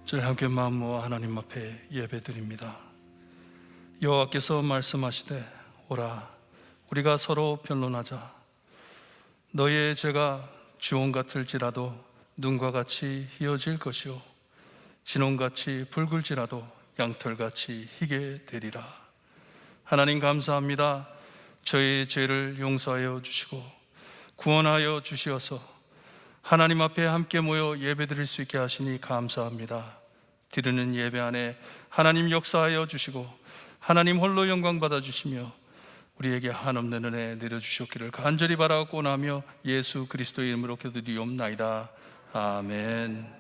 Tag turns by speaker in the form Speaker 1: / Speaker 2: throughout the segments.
Speaker 1: 저희 함께 마음 모아 하나님 앞에 예배드립니다. 여호와께서 말씀하시되 오라 우리가 서로 변론하자. 너희의 죄가 주홍 같을지라도 눈과 같이 희어질 것이요 진홍같이 붉을지라도 양털같이 희게 되리라. 하나님 감사합니다. 저희 죄를 용서하여 주시고 구원하여 주시어서 하나님 앞에 함께 모여 예배드릴 수 있게 하시니 감사합니다. 드리는 예배 안에 하나님 역사하여 주시고 하나님 홀로 영광 받아주시며 우리에게 한없는 은혜 내려주셨기를 간절히 바라고 나며 예수 그리스도의 이름으로 기도드리옵나이다. 아멘.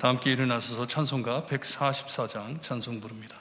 Speaker 1: 다 함께 일어나셔서 찬송가 144장 찬송 부릅니다.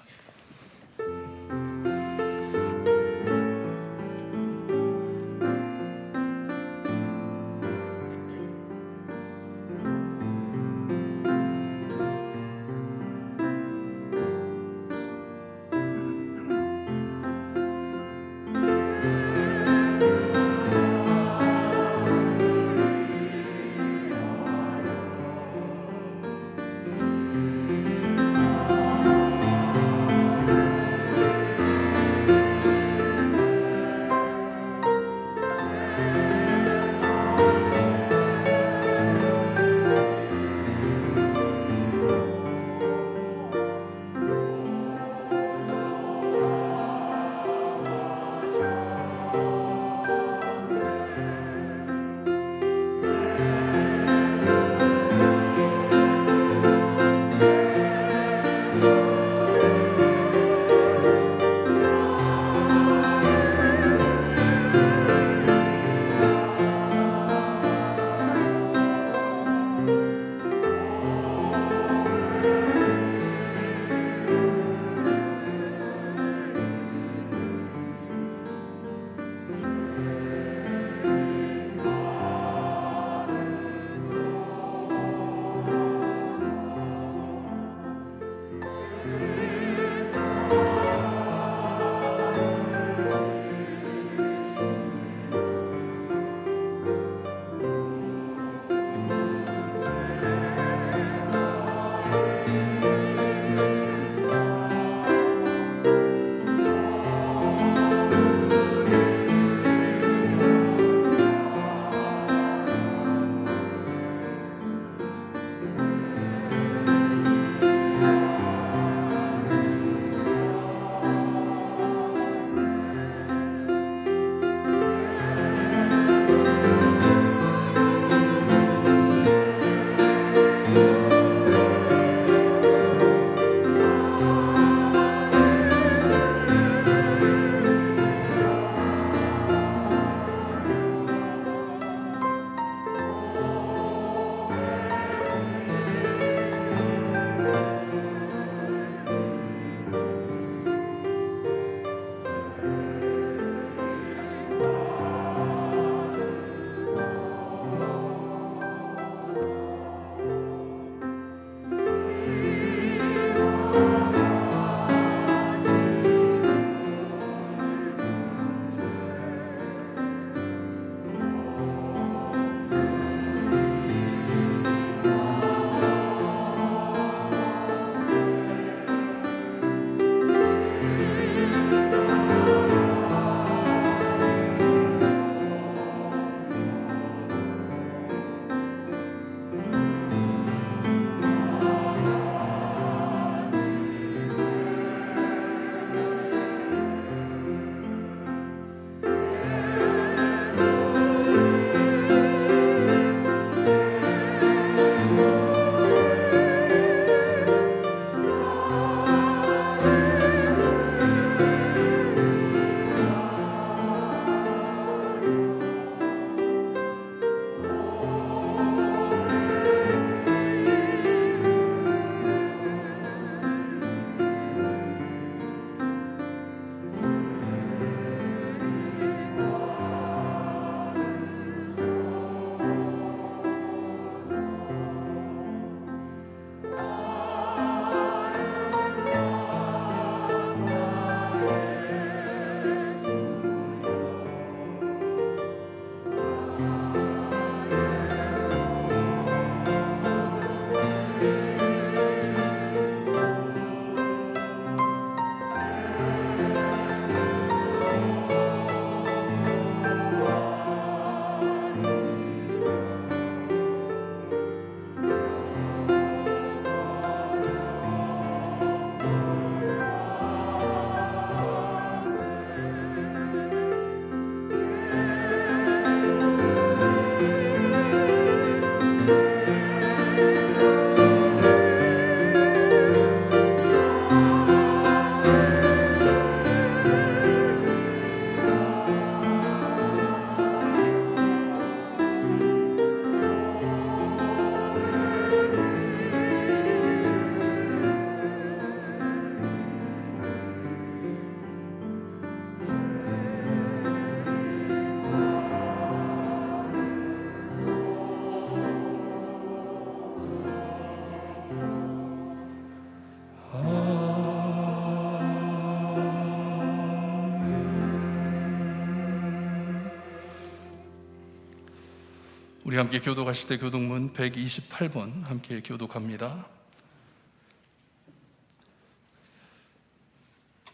Speaker 1: 우리 함께 교독하실 때 교독문 128번 함께 교독합니다.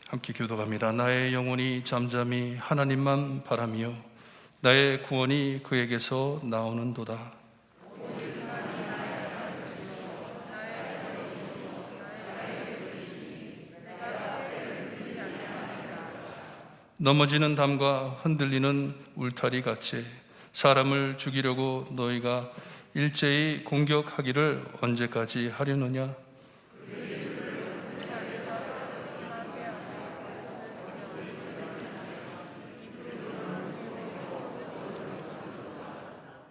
Speaker 1: 함께 교독합니다. 나의 영혼이 잠잠히 하나님만 바라며 나의 구원이 그에게서 나오는도다. 넘어지는 담과 흔들리는 울타리 같이 사람을 죽이려고 너희가 일제히 공격하기를 언제까지 하려느냐?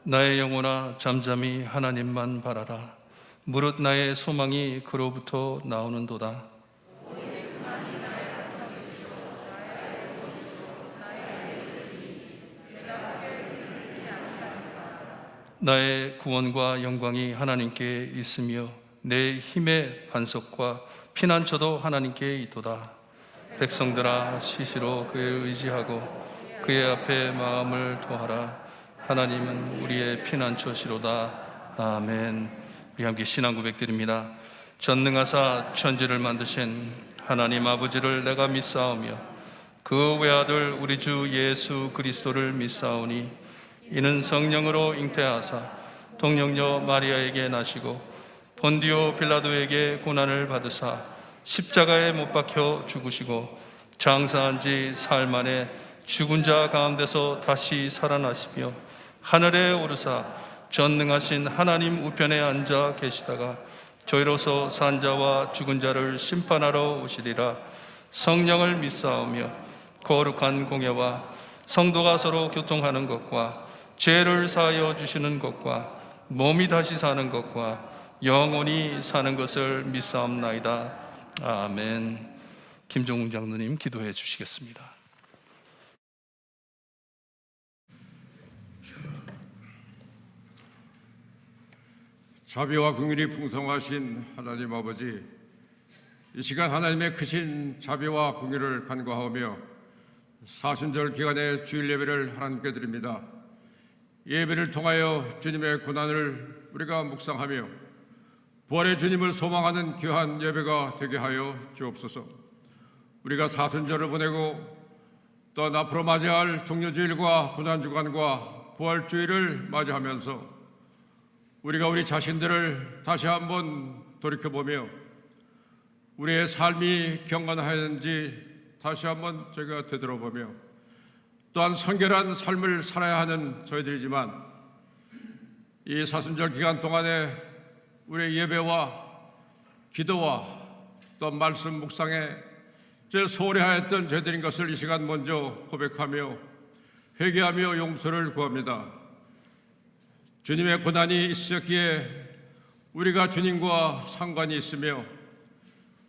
Speaker 1: 나의 영혼아 잠잠히 하나님만 바라라. 무릇 나의 소망이 그로부터 나오는도다. 나의 구원과 영광이 하나님께 있으며 내 힘의 반석과 피난처도 하나님께 있도다. 백성들아 시시로 그를 의지하고 그의 앞에 마음을 토하라. 하나님은 우리의 피난처시로다. 아멘. 우리 함께 신앙 고백드립니다. 전능하사 천지를 만드신 하나님 아버지를 내가 믿사오며 그 외아들 우리 주 예수 그리스도를 믿사오니 이는 성령으로 잉태하사 동령녀 마리아에게 나시고 본디오 빌라도에게 고난을 받으사 십자가에 못 박혀 죽으시고 장사한 지 사흘 만에 죽은 자 가운데서 다시 살아나시며 하늘에 오르사 전능하신 하나님 우편에 앉아 계시다가 저희로서 산 자와 죽은 자를 심판하러 오시리라. 성령을 믿사오며 거룩한 공예와 성도가 서로 교통하는 것과 죄를 사하여 주시는 것과 몸이 다시 사는 것과 영원히 사는 것을 믿사옵나이다. 아멘. 김종웅 장로님 기도해 주시겠습니다.
Speaker 2: 자비와 긍휼이 풍성하신 하나님 아버지, 이 시간 하나님의 크신 자비와 긍휼을 간구하며 사순절 기간의 주일 예배를 하나님께 드립니다. 예배를 통하여 주님의 고난을 우리가 묵상하며 부활의 주님을 소망하는 귀한 예배가 되게 하여 주옵소서. 우리가 사순절을 보내고 또한 앞으로 맞이할 종료주일과 고난주간과 부활주일을 맞이하면서 우리가 우리 자신들을 다시 한번 돌이켜보며 우리의 삶이 경건하였는지 다시 한번 저희가 되돌아보며 또한 성결한 삶을 살아야 하는 저희들이지만 이 사순절 기간 동안에 우리의 예배와 기도와 또 말씀 묵상에 제일 소홀히 하였던 저희들인 것을 이 시간 먼저 고백하며 회개하며 용서를 구합니다. 주님의 고난이 있었기에 우리가 주님과 상관이 있으며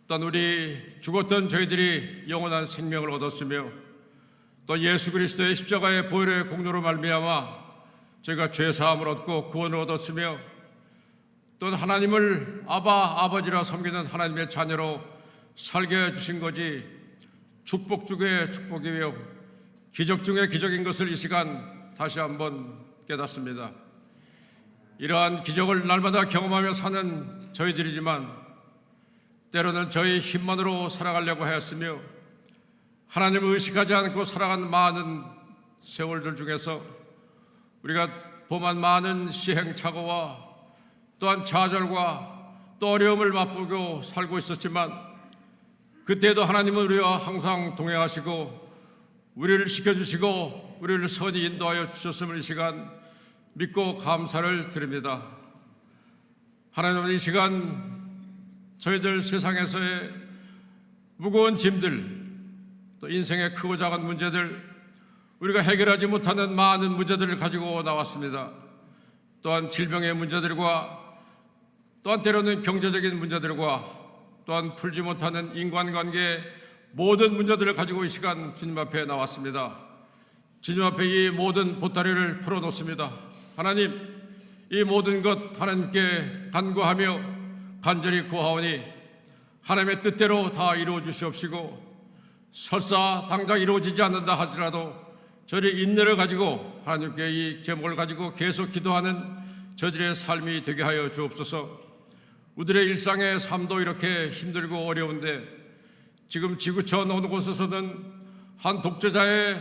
Speaker 2: 또한 우리 죽었던 저희들이 영원한 생명을 얻었으며 또 예수 그리스도의 십자가의 보혈의 공로로 말미암아 저희가 죄사함을 얻고 구원을 얻었으며 또한 하나님을 아버지라 섬기는 하나님의 자녀로 살게 해주신 것이 축복 중에 축복이며 기적 중에 기적인 것을 이 시간 다시 한번 깨닫습니다. 이러한 기적을 날마다 경험하며 사는 저희들이지만 때로는 저희 힘만으로 살아가려고 하였으며 하나님을 의식하지 않고 살아간 많은 세월들 중에서 우리가 범한 많은 시행착오와 또한 좌절과 또 어려움을 맛보고 살고 있었지만 그때도 하나님은 우리와 항상 동행하시고 우리를 지켜주시고 우리를 선히 인도하여 주셨음을 이 시간 믿고 감사를 드립니다. 하나님은 이 시간 저희들 세상에서의 무거운 짐들 또 인생의 크고 작은 문제들 우리가 해결하지 못하는 많은 문제들을 가지고 나왔습니다. 또한 질병의 문제들과 또한 때로는 경제적인 문제들과 또한 풀지 못하는 인간관계의 모든 문제들을 가지고 이 시간 주님 앞에 나왔습니다. 주님 앞에 이 모든 보따리를 풀어놓습니다. 하나님, 이 모든 것 하나님께 간구하며 간절히 구하오니 하나님의 뜻대로 다 이루어 주시옵시고 설사 당장 이루어지지 않는다 하더라도 저희들의 인내를 가지고 하나님께 이 제목을 가지고 계속 기도하는 저희들의 삶이 되게 하여 주옵소서. 우리들의 일상의 삶도 이렇게 힘들고 어려운데 지금 지구촌 어느 곳에서는 한 독재자의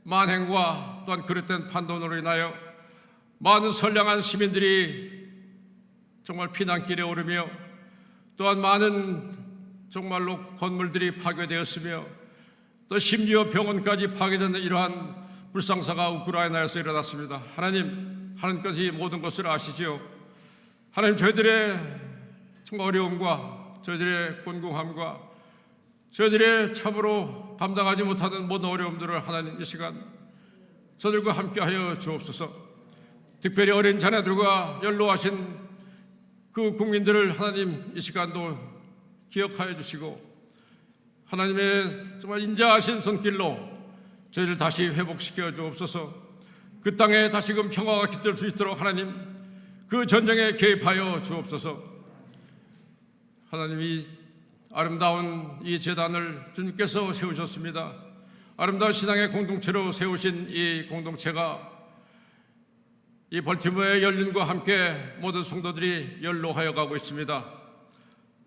Speaker 2: 만행과 또한 그릇된 판단으로 인하여 많은 선량한 시민들이 정말 피난길에 오르며 또한 많은 정말로 건물들이 파괴되었으며 또 심지어 병원까지 파괴되는 이러한 불상사가 우크라이나에서 일어났습니다. 하나님께서 이 모든 것을 아시지요. 하나님, 저희들의 정말 어려움과 저희들의 곤궁함과 저희들의 참으로 감당하지 못하는 모든 어려움들을 하나님 이 시간 저들과 함께하여 주옵소서. 특별히 어린 자녀들과 연로하신 그 국민들을 하나님 이 시간도 기억하여 주시고 하나님의 정말 인자하신 손길로 저희를 다시 회복시켜 주옵소서. 그 땅에 다시금 평화가 깃들 수 있도록 하나님 그 전쟁에 개입하여 주옵소서. 하나님, 이 아름다운 이 제단을 주님께서 세우셨습니다. 아름다운 신앙의 공동체로 세우신 이 공동체가 이 벌티모어의 연륜과 함께 모든 성도들이 연로하여 가고 있습니다.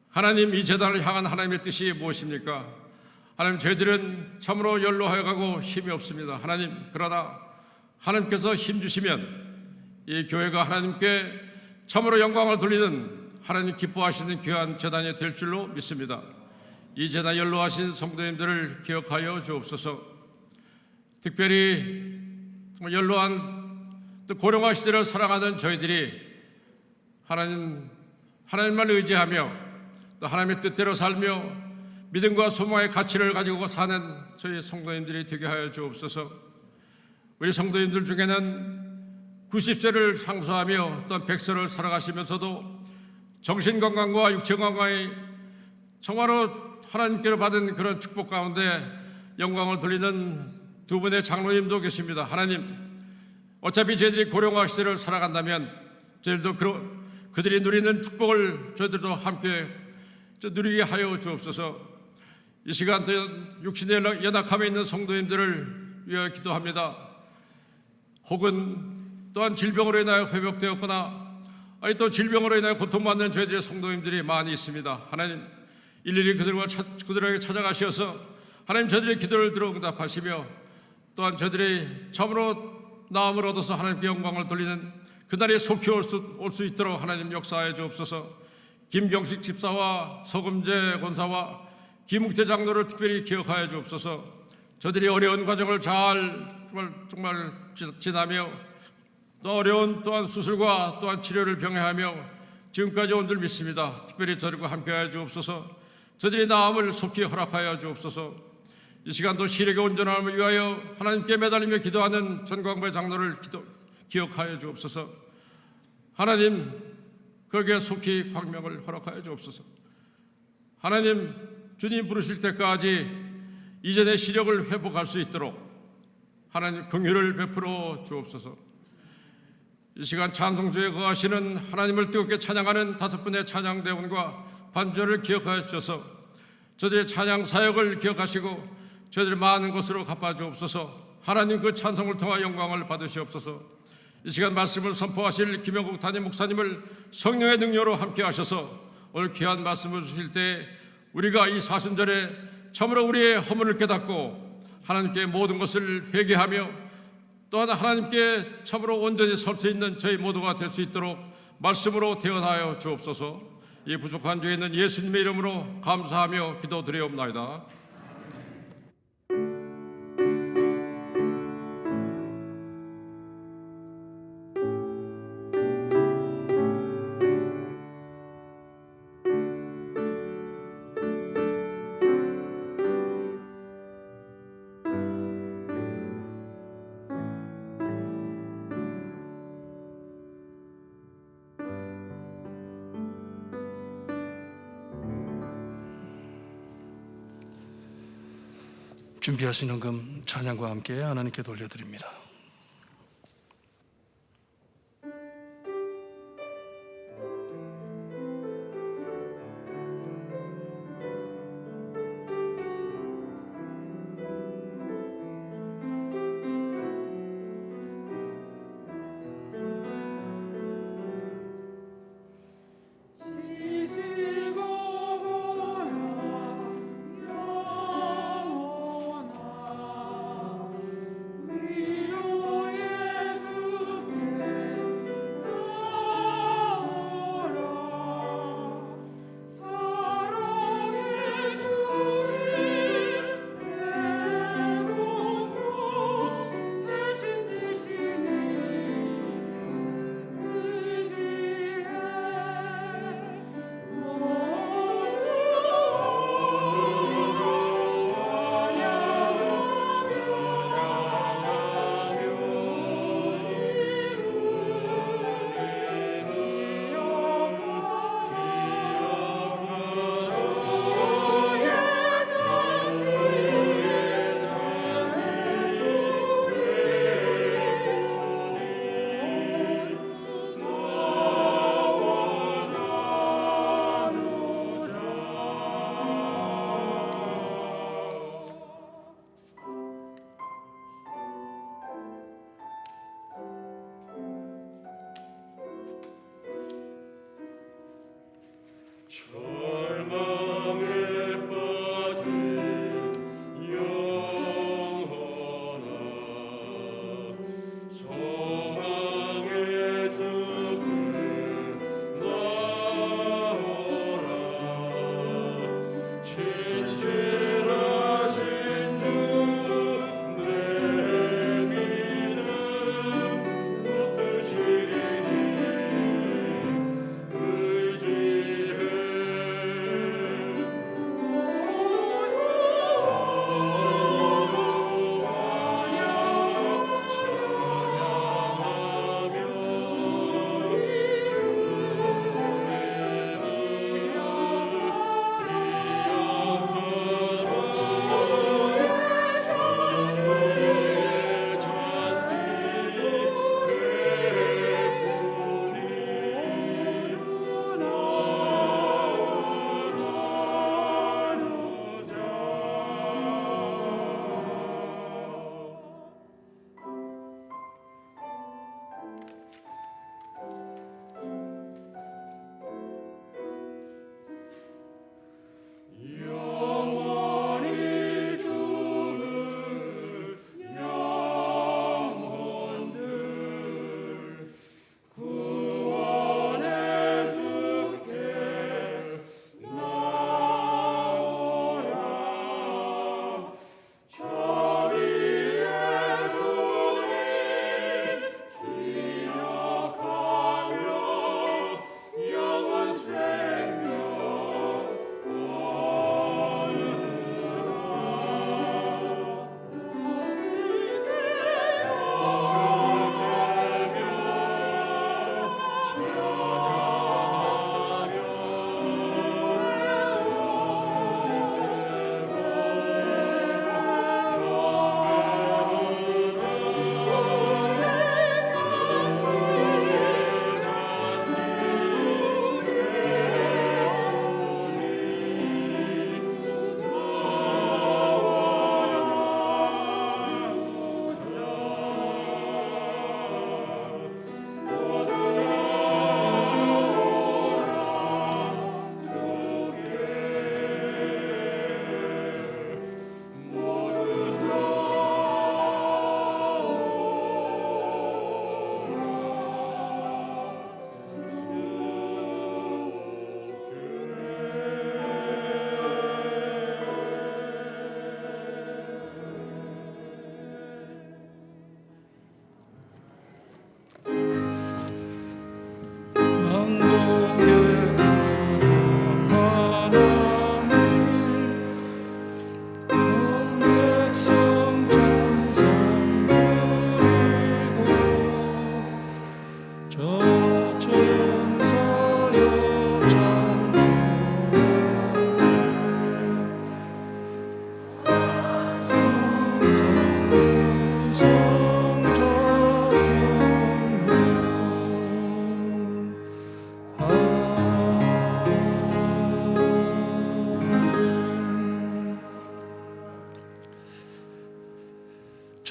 Speaker 2: 하나님, 이 제단을 향한 하나님의 뜻이 무엇입니까? 하나님, 저희들은 참으로 연로하여 가고 힘이 없습니다. 하나님, 그러나 하나님께서 힘 주시면 이 교회가 하나님께 참으로 영광을 돌리는 하나님 기뻐하시는 귀한 제단이 될 줄로 믿습니다. 이 제단 연로하신 성도님들을 기억하여 주옵소서. 특별히 정말 연로한 또 고령화 시대를 살아가는 저희들이 하나님만 의지하며 또 하나님의 뜻대로 살며 믿음과 소망의 가치를 가지고 사는 저희 성도님들이 되게 하여 주옵소서. 우리 성도님들 중에는 90세를 상수하며 또한 100세를 살아가시면서도 정신건강과 육체건강이 정말로 하나님께로 받은 그런 축복 가운데 영광을 돌리는 두 분의 장로님도 계십니다. 하나님, 어차피 저희들이 고령화 시대를 살아간다면 저희들도 그들이 누리는 축복을 저희들도 함께 누리게 하여 주옵소서. 이 시간 육신의 연약함에 있는 성도님들을 위하여 기도합니다. 혹은 또한 질병으로 인하여 회복되었거나 아니 또 질병으로 인하여 고통받는 저희들의 성도님들이 많이 있습니다. 하나님, 일일이 그들에게 찾아가셔서 하나님 저희들의 기도를 들어 응답하시며 또한 저희들이 참으로 나음을 얻어서 하나님께 영광을 돌리는 그날이 속히 올 수 있도록 하나님 역사하여 주옵소서. 김경식 집사와 서금재 권사와 김욱태 장로를 특별히 기억하여 주옵소서. 저들이 어려운 과정을 정말 지나며 또 어려운 또한 수술과 또한 치료를 병행하며 지금까지 온 줄 믿습니다. 특별히 저들과 함께하여 주옵소서. 저들이 나음을 속히 허락하여 주옵소서. 이 시간도 시력의 온전함을 위하여 하나님께 매달리며 기도하는 전광배 장로를 기억하여 주옵소서. 하나님, 거기에 속히 광명을 허락하여 주옵소서. 하나님, 주님 부르실 때까지 이전의 시력을 회복할 수 있도록 하나님 긍휼을 베풀어 주옵소서. 이 시간 찬송주에 거하시는 하나님을 뜨겁게 찬양하는 5분의 찬양대원과 반주를 기억하여 주셔서 저들의 찬양 사역을 기억하시고 저희들의 많은 것으로 갚아주옵소서. 하나님 그 찬송을 통하 영광을 받으시옵소서. 이 시간 말씀을 선포하실 김영국 담임 목사님을 성령의 능력으로 함께 하셔서 오늘 귀한 말씀을 주실 때 우리가 이 사순절에 참으로 우리의 허물을 깨닫고 하나님께 모든 것을 회개하며 또한 하나님께 참으로 온전히 설 수 있는 저희 모두가 될 수 있도록 말씀으로 태어나여 주옵소서. 이 부족한 죄에는 예수님의 이름으로 감사하며 기도드리옵나이다.
Speaker 1: 준비하시는 금 찬양과 함께 하나님께 돌려드립니다.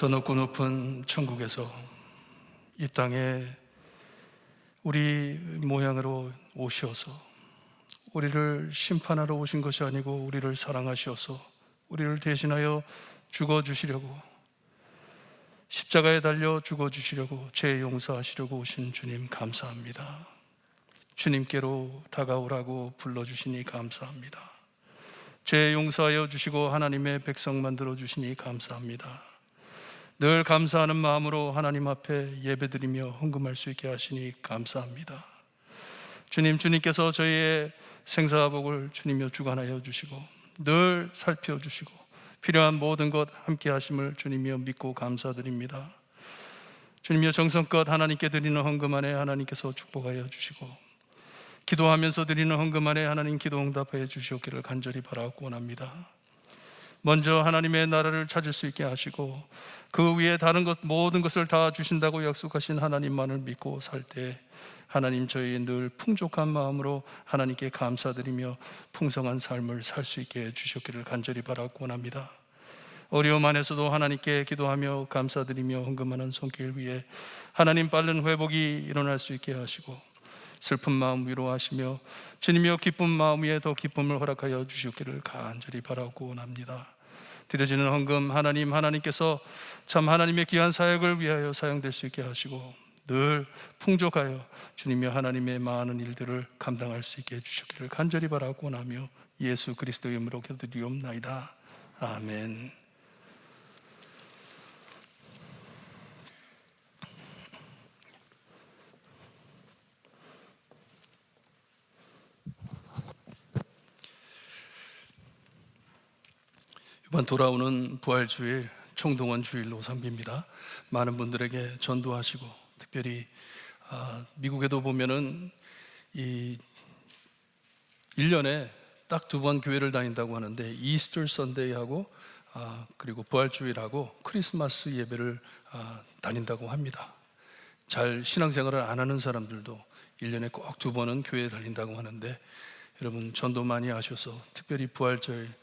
Speaker 1: 저 높고 높은 천국에서 이 땅에 우리 모양으로 오셔서 우리를 심판하러 오신 것이 아니고 우리를 사랑하셔서 우리를 대신하여 죽어주시려고, 십자가에 달려 죽어주시려고, 죄 용서하시려고 오신 주님 감사합니다. 주님께로 다가오라고 불러주시니 감사합니다. 죄 용서하여 주시고 하나님의 백성 만들어 주시니 감사합니다. 늘 감사하는 마음으로 하나님 앞에 예배드리며 헌금할 수 있게 하시니 감사합니다. 주님께서 저희의 생사복을 주님여 주관하여 주시고 늘 살펴주시고 필요한 모든 것 함께 하심을 주님여 믿고 감사드립니다. 주님여 정성껏 하나님께 드리는 헌금 안에 하나님께서 축복하여 주시고 기도하면서 드리는 헌금 안에 하나님 기도 응답하여 주시옵기를 간절히 바라고 원합니다. 먼저 하나님의 나라를 찾을 수 있게 하시고 그 위에 다른 것 모든 것을 다 주신다고 약속하신 하나님만을 믿고 살 때 하나님 저희 늘 풍족한 마음으로 하나님께 감사드리며 풍성한 삶을 살 수 있게 해주셨기를 간절히 바라고 원합니다. 어려움 안에서도 하나님께 기도하며 감사드리며 헌금하는 손길 위에 하나님 빠른 회복이 일어날 수 있게 하시고 슬픈 마음 위로하시며 주님이여 기쁜 마음 위에 더 기쁨을 허락하여 주시옵기를 간절히 바라고 원합니다. 드려지는 헌금 하나님께서 참 하나님의 귀한 사역을 위하여 사용될 수 있게 하시고 늘 풍족하여 주님이여 하나님의 많은 일들을 감당할 수 있게 해주시기를 간절히 바라고 원하며 예수 그리스도의 이름으로 기도드리옵나이다. 아멘. 이번 돌아오는 부활주일 총동원 주일로 섬깁니다. 많은 분들에게 전도하시고, 특별히 미국에도 보면은 이 1년에 딱 2번 교회를 다닌다고 하는데, 이스터 선데이하고 그리고 부활주일하고 크리스마스 예배를 다닌다고 합니다. 잘 신앙생활을 안 하는 사람들도 1년에 꼭 2번은 교회에 다닌다고 하는데, 여러분 전도 많이 하셔서 특별히 부활절,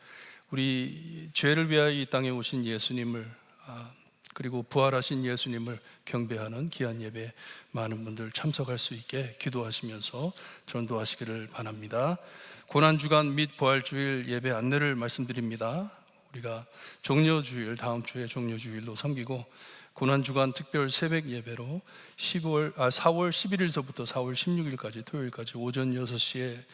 Speaker 1: 우리 죄를 위하여 이 땅에 오신 예수님을 그리고 부활하신 예수님을 경배하는 귀한 예배 많은 분들 참석할 수 있게 기도하시면서 전도하시기를 바랍니다. 고난주간 및 부활주일 예배 안내를 말씀드립니다. 우리가 종려주일, 다음 주에 종려주일로 섬기고, 고난주간 특별 새벽 예배로 4월 11일서부터 4월 16일까지 토요일까지 오전 6시에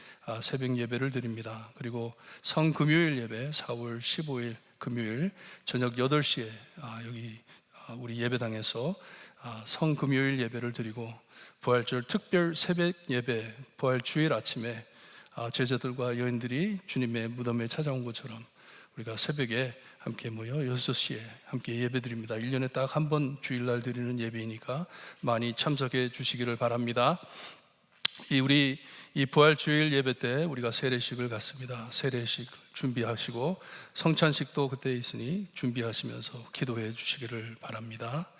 Speaker 1: 새벽 예배를 드립니다. 그리고 성금요일 예배 4월 15일 금요일 저녁 8시에 여기 우리 예배당에서 성금요일 예배를 드리고, 부활절 특별 새벽 예배 부활주일 아침에 제자들과 여인들이 주님의 무덤에 찾아온 것처럼 우리가 새벽에 함께 모여 6시에 함께 예배드립니다. 1년에 딱 한 번 주일날 드리는 예배이니까 많이 참석해 주시기를 바랍니다. 우리 이 부활주일 예배 때 우리가 세례식을 갖습니다. 세례식 준비하시고, 성찬식도 그때 있으니 준비하시면서 기도해 주시기를 바랍니다.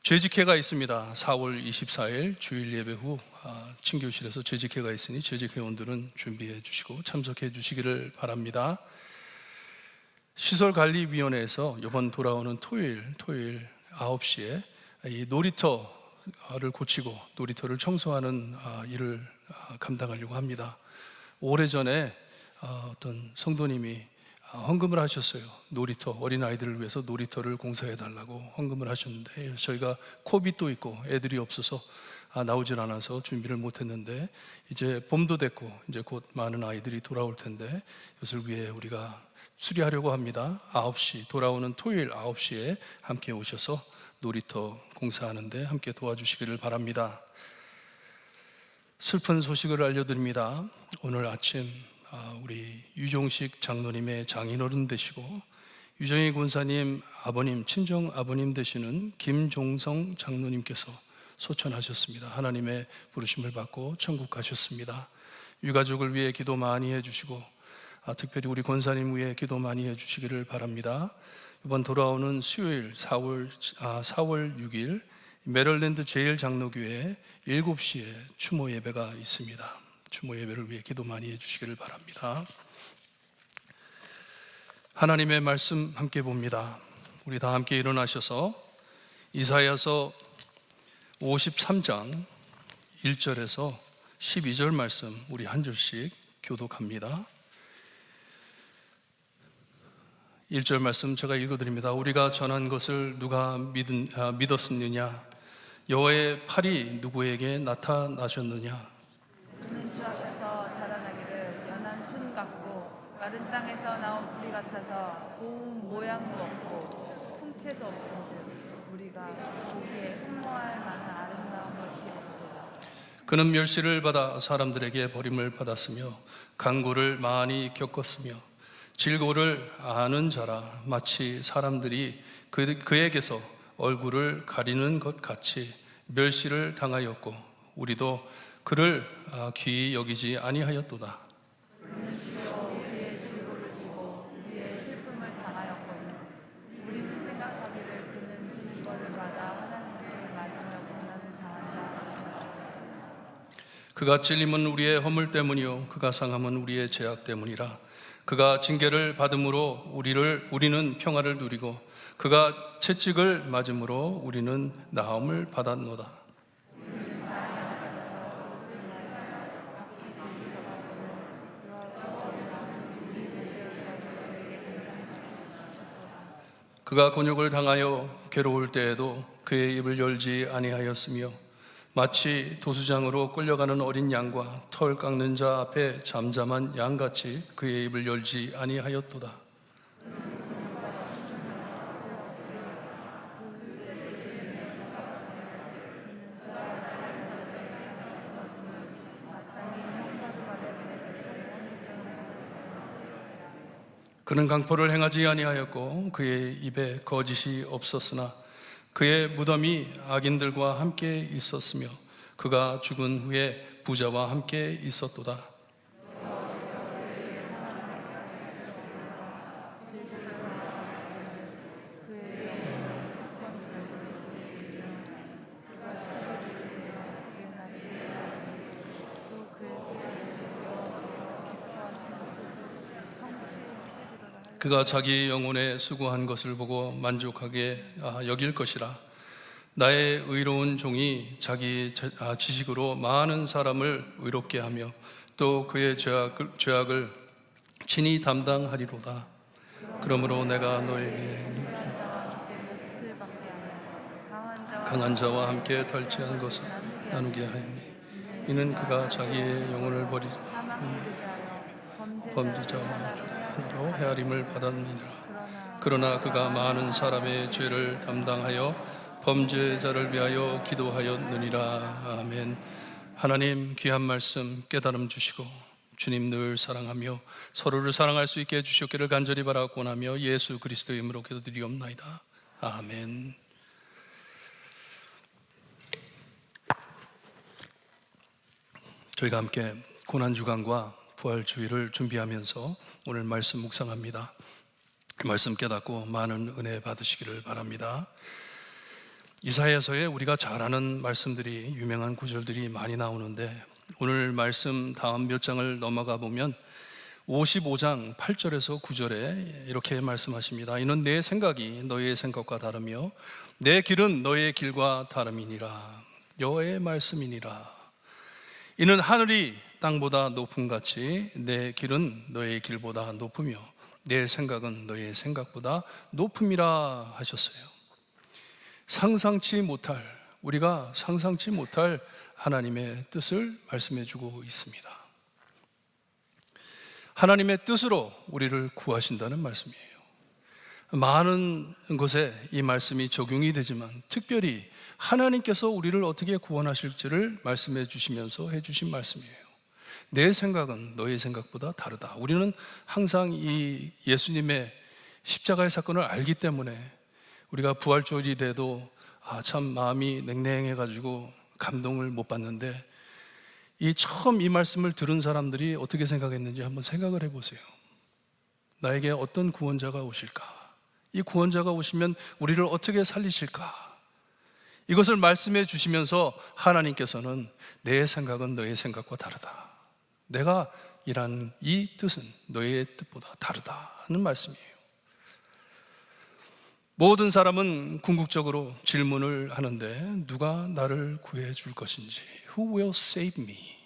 Speaker 1: 죄직회가 있습니다. 4월 24일 주일 예배 후 친교실에서 죄직회가 있으니 죄직회원들은 준비해 주시고 참석해 주시기를 바랍니다. 시설관리위원회에서 이번 돌아오는 토요일 9시에 이 놀이터를 고치고 놀이터를 청소하는 일을 감당하려고 합니다. 오래전에 어떤 성도님이 헌금을 하셨어요. 놀이터, 어린아이들을 위해서 놀이터를 공사해 달라고 헌금을 하셨는데, 저희가 코빗도 있고 애들이 없어서 나오질 않아서 준비를 못했는데, 이제 봄도 됐고 이제 곧 많은 아이들이 돌아올 텐데 이것을 위해 우리가 수리하려고 합니다. 9시, 돌아오는 토요일 9시에 함께 오셔서 놀이터 공사하는데 함께 도와주시기를 바랍니다. 슬픈 소식을 알려드립니다. 오늘 아침 우리 유종식 장로님의 장인어른 되시고 유정희 권사님 아버님, 친정 아버님 되시는 김종성 장로님께서 소천하셨습니다. 하나님의 부르심을 받고 천국 가셨습니다. 유가족을 위해 기도 많이 해주시고, 특별히 우리 권사님 위해 기도 많이 해주시기를 바랍니다. 이번 돌아오는 수요일 4월 6일 메릴랜드 제일장로교회 7시에 추모 예배가 있습니다. 추모 예배를 위해 기도 많이 해주시기를 바랍니다. 하나님의 말씀 함께 봅니다. 우리 다 함께 일어나셔서 이사야서 53장 1절에서 12절 말씀 우리 한 절씩 교독합니다. 1절 말씀 제가 읽어드립니다. 우리가 전한 것을 누가 믿었느냐? 여호와의 팔이 누구에게 나타나셨느냐?
Speaker 3: 그는 주 앞에서 자라나기를 연한 순 같고 마른 땅에서 나온 뿌리 같아서 고운 모양도 없고 풍채도 없은즉 우리가 보기에 흠모할 만한 아름다운 것이 없도다.
Speaker 1: 그는 멸시를 받아 사람들에게 버림을 받았으며 강고를 많이 겪었으며 질고를 아는 자라 마치 사람들이 그에게서 얼굴을 가리는 것 같이 멸시를 당하였고 우리도 그를 귀히 여기지 아니하였도다.
Speaker 3: 그는 지고 우리의 질고를 지고 우리의 슬픔을 당하였거늘 우리는 생각하기를 그는 징벌을 받아 하나님께 맞으며 고난을 당한다.
Speaker 1: 그가 찔림은 우리의 허물 때문이요 그가 상함은 우리의 죄악 때문이라. 그가 징계를 받음으로 우리는 평화를 누리고 그가 채찍을 맞음으로 우리는 나음을 받았노다. 그가 곤욕을 당하여 괴로울 때에도 그의 입을 열지 아니하였으며 마치 도수장으로 끌려가는 어린 양과 털 깎는 자 앞에 잠잠한 양같이 그의 입을 열지 아니하였도다. 그는 강포를 행하지 아니하였고 그의 입에 거짓이 없었으나 그의 무덤이 악인들과 함께 있었으며 그가 죽은 후에 부자와 함께 있었도다. 그가 자기 영혼에 수고한 것을 보고 만족하게 여길 것이라. 나의 의로운 종이 자기 지식으로 많은 사람을 의롭게 하며 또 그의 죄악을 친히 담당하리로다. 그러므로 내가 너에게 강한 자와 함께 탈취한 것을 나누게 하였니. 이는 그가 자기의 영혼을 버리지 범죄자와 죄로 헤아림을 받았느니라. 그러나 그가 많은 사람의 죄를 담당하여 범죄자를 위하여 기도하였느니라. 아멘. 하나님, 귀한 말씀 깨달음 주시고 주님 늘 사랑하며 서로를 사랑할 수 있게 해주셨기를 간절히 바라고나며 예수 그리스도의 이름으로 기도드리옵나이다. 아멘. 저희가 함께 고난주간과 부활주의를 준비하면서 오늘 말씀 묵상합니다. 말씀 깨닫고 많은 은혜 받으시기를 바랍니다. 이사야서에 우리가 잘 아는 말씀들이, 유명한 구절들이 많이 나오는데 오늘 말씀 다음 몇 장을 넘어가 보면 55장 8절에서 9절에 이렇게 말씀하십니다. 이는 내 생각이 너희의 생각과 다르며 내 길은 너희의 길과 다름이니라. 여호와의 말씀이니라. 이는 하늘이 땅보다 높음같이 내 길은 너희의 길보다 높으며 내 생각은 너희의 생각보다 높음이라 하셨어요. 우리가 상상치 못할 하나님의 뜻을 말씀해 주고 있습니다. 하나님의 뜻으로 우리를 구하신다는 말씀이에요. 많은 곳에 이 말씀이 적용이 되지만 특별히 하나님께서 우리를 어떻게 구원하실지를 말씀해 주시면서 해주신 말씀이에요. 내 생각은 너의 생각보다 다르다. 우리는 항상 이 예수님의 십자가의 사건을 알기 때문에 우리가 부활주일이 돼도 참 마음이 냉랭해가지고 감동을 못 받는데 처음 이 말씀을 들은 사람들이 어떻게 생각했는지 한번 생각을 해보세요. 나에게 어떤 구원자가 오실까? 이 구원자가 오시면 우리를 어떻게 살리실까? 이것을 말씀해 주시면서 하나님께서는 내 생각은 너의 생각과 다르다. 내가 일하는 이 뜻은 너의 뜻보다 다르다는 말씀이에요. 모든 사람은 궁극적으로 질문을 하는데 누가 나를 구해 줄 것인지, Who will save me?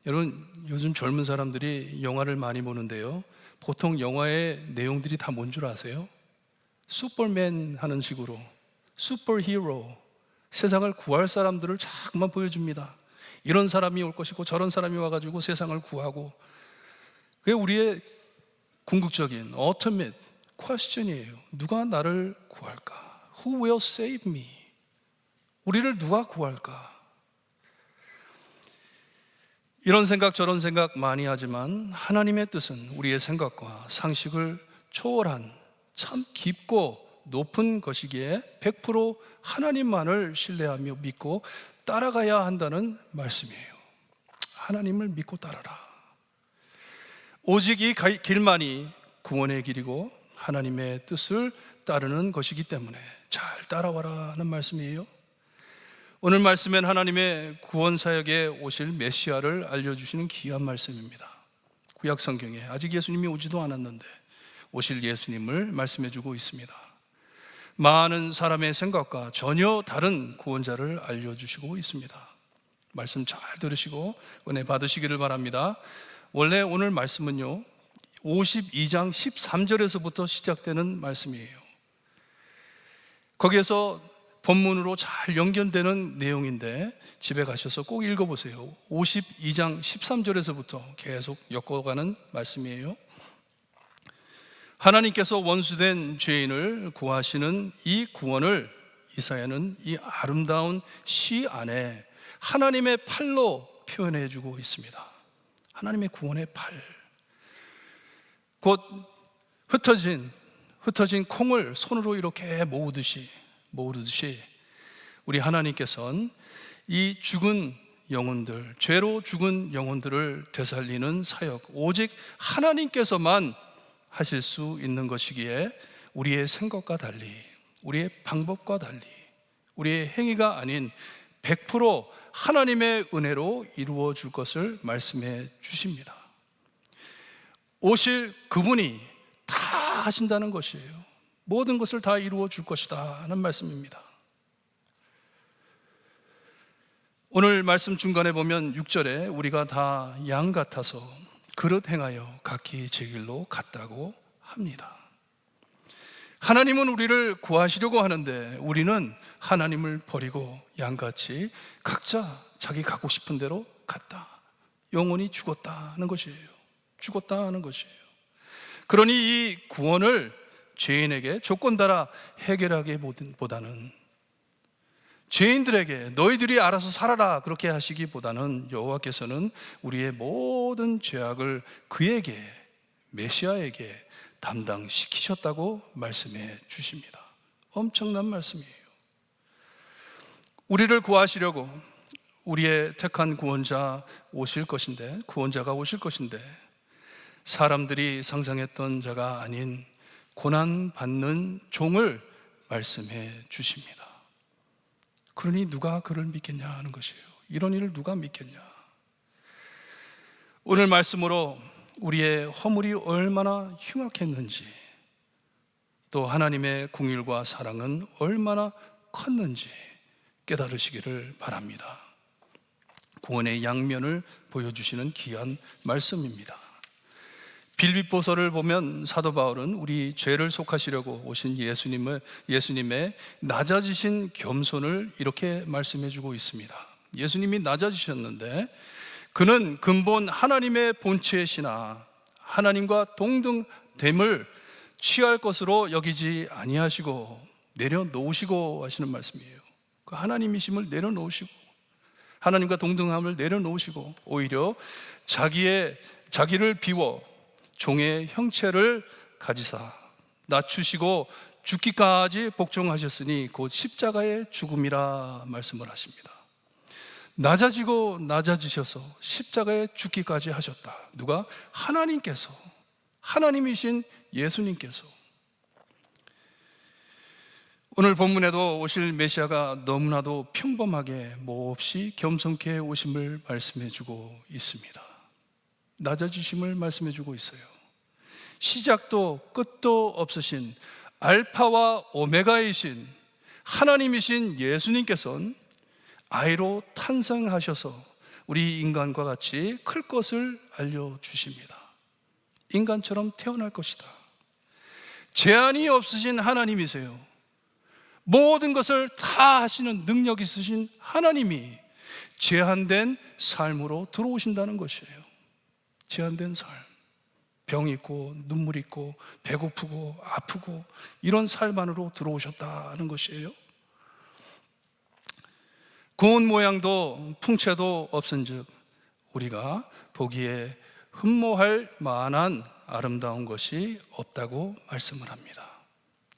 Speaker 1: 여러분, 요즘 젊은 사람들이 영화를 많이 보는데요, 보통 영화의 내용들이 다 뭔 줄 아세요? 슈퍼맨 하는 식으로 슈퍼히어로, 세상을 구할 사람들을 자꾸만 보여줍니다. 이런 사람이 올 것이고 저런 사람이 와가지고 세상을 구하고, 그게 우리의 궁극적인 ultimate question이에요. 누가 나를 구할까? Who will save me? 우리를 누가 구할까? 이런 생각 저런 생각 많이 하지만 하나님의 뜻은 우리의 생각과 상식을 초월한 참 깊고 높은 것이기에 100% 하나님만을 신뢰하며 믿고 따라가야 한다는 말씀이에요. 하나님을 믿고 따라라. 오직 이 길만이 구원의 길이고 하나님의 뜻을 따르는 것이기 때문에 잘 따라와라는 말씀이에요. 오늘 말씀엔 하나님의 구원 사역에 오실 메시아를 알려주시는 귀한 말씀입니다. 구약 성경에 아직 예수님이 오지도 않았는데 오실 예수님을 말씀해주고 있습니다. 많은 사람의 생각과 전혀 다른 구원자를 알려주시고 있습니다. 말씀 잘 들으시고 은혜 받으시기를 바랍니다. 원래 오늘 말씀은요 52장 13절에서부터 시작되는 말씀이에요. 거기에서 본문으로 잘 연결되는 내용인데 집에 가셔서 꼭 읽어보세요. 52장 13절에서부터 계속 엮어가는 말씀이에요. 하나님께서 원수된 죄인을 구하시는 이 구원을 이사야는 이 아름다운 시 안에 하나님의 팔로 표현해 주고 있습니다. 하나님의 구원의 팔, 곧 흩어진 콩을 손으로 이렇게 모으듯이 우리 하나님께서는 이 죽은 영혼들, 죄로 죽은 영혼들을 되살리는 사역, 오직 하나님께서만 하실 수 있는 것이기에 우리의 생각과 달리, 우리의 방법과 달리, 우리의 행위가 아닌 100% 하나님의 은혜로 이루어 줄 것을 말씀해 주십니다. 오실 그분이 다 하신다는 것이에요. 모든 것을 다 이루어 줄 것이다 하는 말씀입니다. 오늘 말씀 중간에 보면 6절에 우리가 다 양 같아서 그릇 행하여 각기 제 길로 갔다고 합니다. 하나님은 우리를 구하시려고 하는데 우리는 하나님을 버리고 양같이 각자 자기 가고 싶은 대로 갔다. 영혼이 죽었다는 것이에요. 죽었다는 것이에요. 그러니 이 구원을 죄인에게 조건 따라 해결하기보다는, 죄인들에게 너희들이 알아서 살아라 그렇게 하시기보다는 여호와께서는 우리의 모든 죄악을 그에게, 메시아에게 담당시키셨다고 말씀해 주십니다. 엄청난 말씀이에요. 우리를 구하시려고 우리의 택한 구원자가 오실 것인데 사람들이 상상했던 자가 아닌 고난받는 종을 말씀해 주십니다. 그러니 누가 그를 믿겠냐 하는 것이에요. 이런 일을 누가 믿겠냐. 오늘 말씀으로 우리의 허물이 얼마나 흉악했는지, 또 하나님의 긍휼과 사랑은 얼마나 컸는지 깨달으시기를 바랍니다. 구원의 양면을 보여주시는 귀한 말씀입니다. 빌립보서를 보면 사도 바울은 우리 죄를 속하시려고 오신 예수님의 낮아지신 겸손을 이렇게 말씀해 주고 있습니다. 예수님이 낮아지셨는데 그는 근본 하나님의 본체시나 하나님과 동등됨을 취할 것으로 여기지 아니하시고 내려놓으시고 하시는 말씀이에요. 그 하나님이심을 내려놓으시고 하나님과 동등함을 내려놓으시고 오히려 자기를 비워 종의 형체를 가지사 낮추시고 죽기까지 복종하셨으니 곧 십자가의 죽음이라 말씀을 하십니다. 낮아지셔서 십자가에 죽기까지 하셨다. 누가? 하나님께서, 하나님이신 예수님께서. 오늘 본문에도 오실 메시아가 너무나도 평범하게 몹시 겸손케 오심을 말씀해 주고 있습니다. 낮아지심을 말씀해 주고 있어요. 시작도 끝도 없으신 알파와 오메가이신 하나님이신 예수님께서는 아이로 탄생하셔서 우리 인간과 같이 클 것을 알려주십니다. 인간처럼 태어날 것이다. 제한이 없으신 하나님이세요. 모든 것을 다 하시는 능력 있으신 하나님이 제한된 삶으로 들어오신다는 것이에요. 제한된 삶, 병 있고 눈물 있고 배고프고 아프고 이런 삶 안으로 들어오셨다는 것이에요. 구원 모양도 풍채도 없은즉 우리가 보기에 흠모할 만한 아름다운 것이 없다고 말씀을 합니다.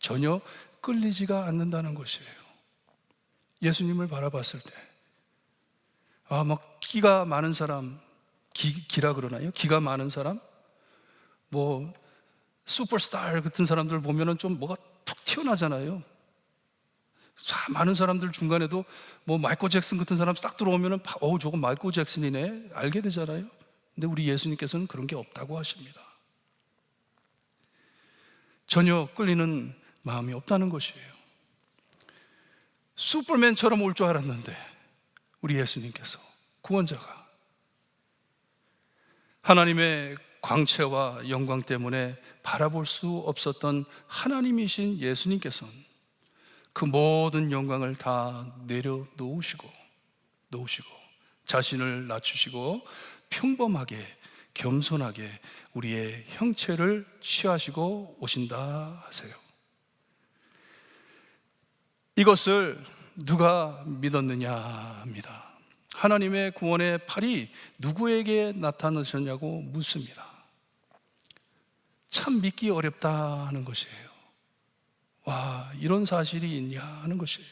Speaker 1: 전혀 끌리지가 않는다는 것이에요. 예수님을 바라봤을 때 막 끼가 많은 사람, 기라 그러나요? 기가 많은 사람, 뭐 슈퍼스타 같은 사람들 보면은 좀 뭐가 툭 튀어나잖아요. 많은 사람들 중간에도 뭐 마이클 잭슨 같은 사람 딱 들어오면은 저거 마이클 잭슨이네 알게 되잖아요. 근데 우리 예수님께서는 그런 게 없다고 하십니다. 전혀 끌리는 마음이 없다는 것이에요. 슈퍼맨처럼 올 줄 알았는데 우리 예수님께서, 구원자가 하나님의 광채와 영광 때문에 바라볼 수 없었던 하나님이신 예수님께서는 그 모든 영광을 다 내려놓으시고 자신을 낮추시고 평범하게 겸손하게 우리의 형체를 취하시고 오신다 하세요. 이것을 누가 믿었느냐 합니다. 하나님의 구원의 팔이 누구에게 나타나셨냐고 묻습니다. 참 믿기 어렵다 하는 것이에요. 와, 이런 사실이 있냐 하는 것이에요.